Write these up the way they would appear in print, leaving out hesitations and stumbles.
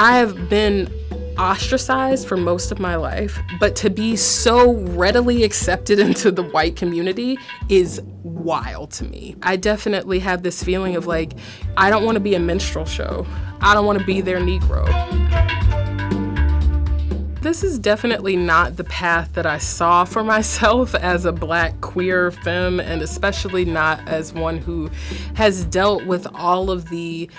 I have been ostracized for most of my life, but to be so readily accepted into the white community is wild to me. I definitely have this feeling of like, I don't want to be a minstrel show. I don't want to be their Negro. This is definitely not the path that I saw for myself as a Black queer femme, and especially not as one who has dealt with all of the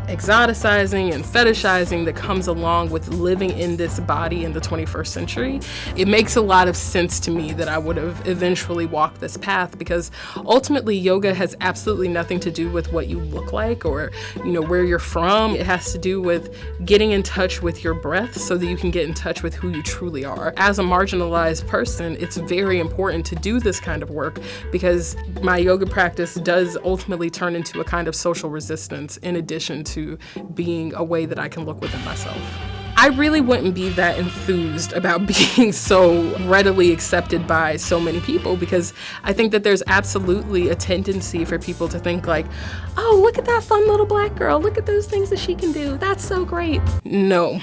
exoticizing and fetishizing that comes along with living in this body in the 21st century. It makes a lot of sense to me that I would have eventually walked this path, because ultimately yoga has absolutely nothing to do with what you look like or, where you're from. It has to do with getting in touch with your breath so that you can get in touch with who you truly are. As a marginalized person, it's very important to do this kind of work, because my yoga practice does ultimately turn into a kind of social resistance in addition to being a way that I can look within myself. I really wouldn't be that enthused about being so readily accepted by so many people, because I think that there's absolutely a tendency for people to think like, oh, look at that fun little Black girl. Look at those things that she can do. That's so great. No.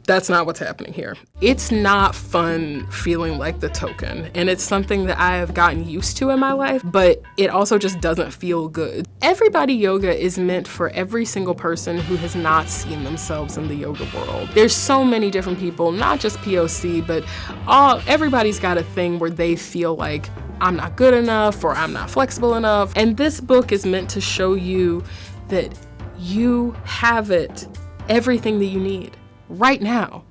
That's not what's happening here. It's not fun feeling like the token, and it's something that I have gotten used to in my life, but it also just doesn't feel good. Everybody yoga is meant for every single person who has not seen themselves in the yoga world. There's so many different people, not just POC, but everybody's got a thing where they feel like I'm not good enough or I'm not flexible enough. And this book is meant to show you that you have everything that you need. Right now.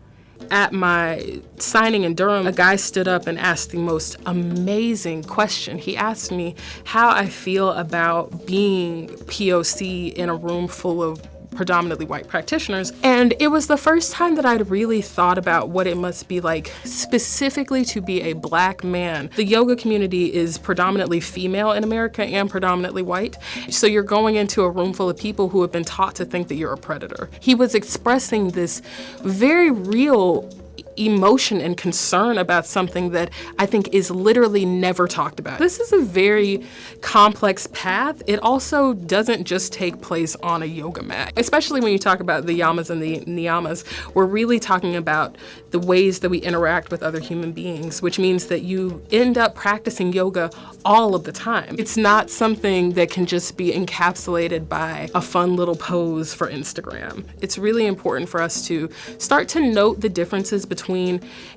At my signing in Durham, a guy stood up and asked the most amazing question. He asked me how I feel about being POC in a room full of predominantly white practitioners. And it was the first time that I'd really thought about what it must be like specifically to be a Black man. The yoga community is predominantly female in America and predominantly white. So you're going into a room full of people who have been taught to think that you're a predator. He was expressing this very real emotion and concern about something that I think is literally never talked about. This is a very complex path. It also doesn't just take place on a yoga mat. Especially when you talk about the yamas and the niyamas, we're really talking about the ways that we interact with other human beings, which means that you end up practicing yoga all of the time. It's not something that can just be encapsulated by a fun little pose for Instagram. It's really important for us to start to note the differences between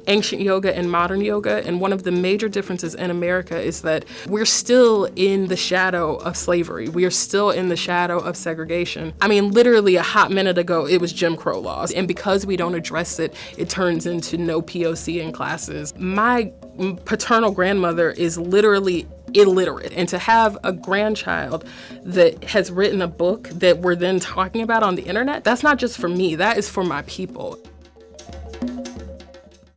ancient yoga and modern yoga. And one of the major differences in America is that we're still in the shadow of slavery. We are still in the shadow of segregation. I mean, literally a hot minute ago, it was Jim Crow laws. And because we don't address it, it turns into no POC in classes. My paternal grandmother is literally illiterate. And to have a grandchild that has written a book that we're then talking about on the internet, that's not just for me, that is for my people.